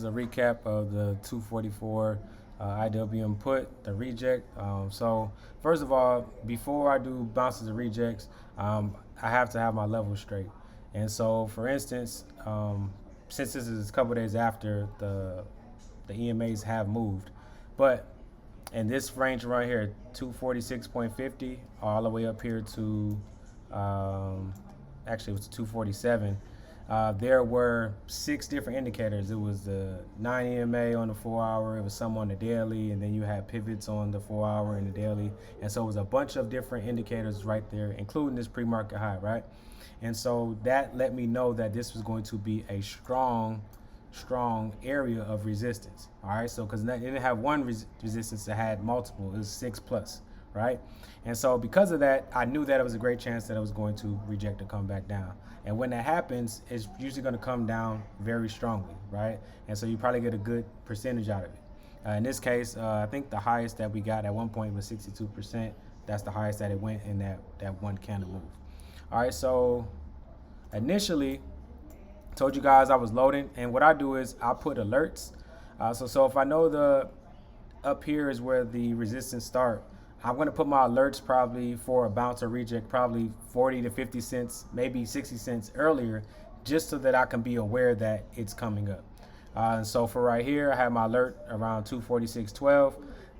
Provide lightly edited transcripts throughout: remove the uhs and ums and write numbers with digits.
This is a recap of the 244 IWM put, the reject. So first of all, before I do bounces and rejects, I have to have my levels straight. And so, for instance, since this is a couple days after the EMAs have moved, but in this range right here, 246.50 all the way up here to actually it was 247. There were 6 different indicators. It was the 9 EMA on the 4 hour, it was some on the daily, and then you had pivots on the 4 hour and the daily. And so it was a bunch of different indicators right there, including this pre-market high, right? And so that let me know that this was going to be a strong area of resistance. All right, so because it didn't have one resistance, it had multiple. It was 6 plus, right? And so because of that, I knew that it was a great chance that it was going to reject or come back down. And when that happens, it's usually going to come down very strongly, right? And so you probably get a good percentage out of it. In this case, I think the highest that we got at one point was 62%. That's the highest that it went in that one candle move. All right, so initially, told you guys I was loading, and what I do is I put alerts. So if I know the up here is where the resistance start, I'm going to put my alerts probably for a bounce or reject probably 40 to 50 cents, maybe 60 cents earlier, just so that I can be aware that it's coming up. And so for right here, I have my alert around 246.12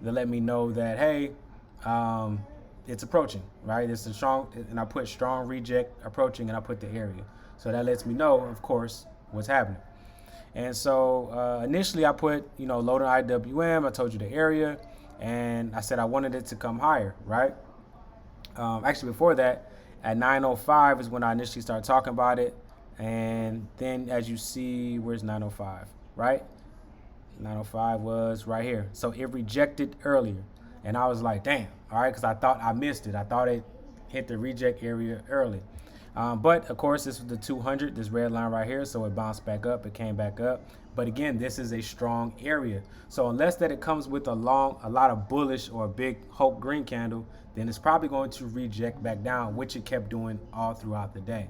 to let me know that, hey, it's approaching, right? It's a strong, and I put strong reject approaching, and I put the area. So that lets me know, of course, what's happening. And so initially I put, loading IWM, I told you the area, and I said I wanted it to come higher, right? Actually, before that, at 9:05 is when I initially started talking about it. And then as you see, where's 9:05, right? 9:05 was right here. So it rejected earlier. And I was like, damn, all right, because I thought I missed it. I thought it hit the reject area early. But of course, this was the 200, this red line right here. So it bounced back up, it came back up. But again, this is a strong area. So unless that it comes with a lot of bullish or a big hope green candle, then it's probably going to reject back down, which it kept doing all throughout the day.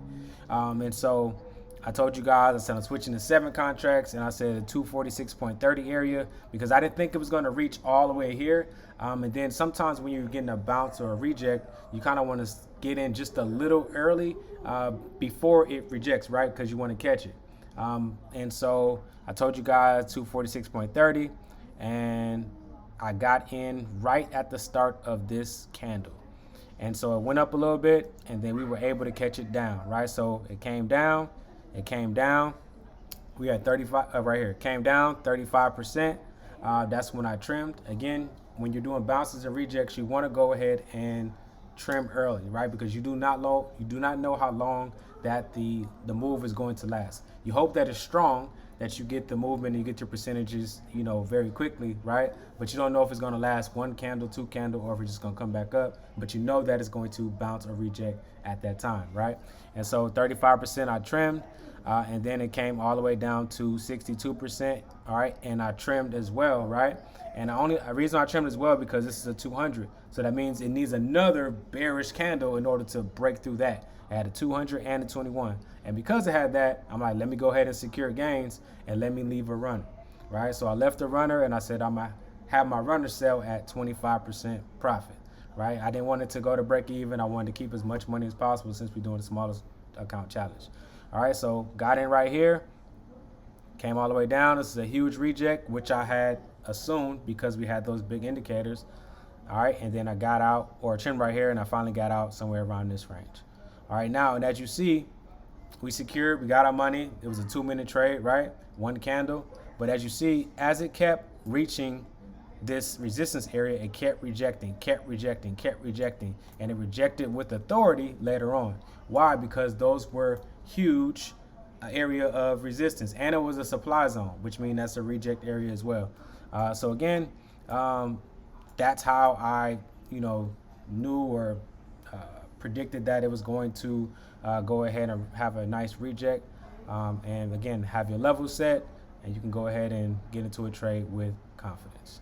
And so I told you guys, I said I'm switching to 7 contracts, and I said a 246.30 area because I didn't think it was going to reach all the way here. And then sometimes when you're getting a bounce or a reject, you kind of want to get in just a little early before it rejects, right? Because you want to catch it. And so I told you guys 246.30, and I got in right at the start of this candle. And so it went up a little bit, and then we were able to catch it down, right? So it came down. We had 35 right here. Came down 35%. That's when I trimmed. Again, when you're doing bounces and rejects, you want to go ahead and trim early, right? Because you do not know how long that the move is going to last. You hope that it's strong, that you get the movement and you get your percentages, very quickly, right? But you don't know if it's going to last 1 candle, 2 candle, or if it's just going to come back up. But you know that it's going to bounce or reject at that time, right? And so 35% I trimmed, and then it came all the way down to 62%, all right? And I trimmed as well, right? And the reason I trimmed as well because this is a 200, so that means it needs another bearish candle in order to break through that. I had a 200 and a 21, and because I had that, I'm like, let me go ahead and secure gains and let me leave a runner, right? So I left a runner, and I said I'm gonna have my runner sell at 25% profit, right? I didn't want it to go to break even. I wanted to keep as much money as possible since we're doing the smallest account challenge. All right, so got in right here, came all the way down. This is a huge reject, which I had assumed because we had those big indicators. All right, and then I got out, or trimmed right here, and I finally got out somewhere around this range. All right, now, and as you see, we secured, we got our money. It was a 2-minute trade, right? 1 candle. But as you see, as it kept reaching this resistance area, it kept rejecting, and it rejected with authority later on. Why? Because those were huge area of resistance, and it was a supply zone, which means that's a reject area as well. So again, that's how I, knew or predicted that it was going to go ahead and have a nice reject. And again, have your level set, and you can go ahead and get into a trade with confidence.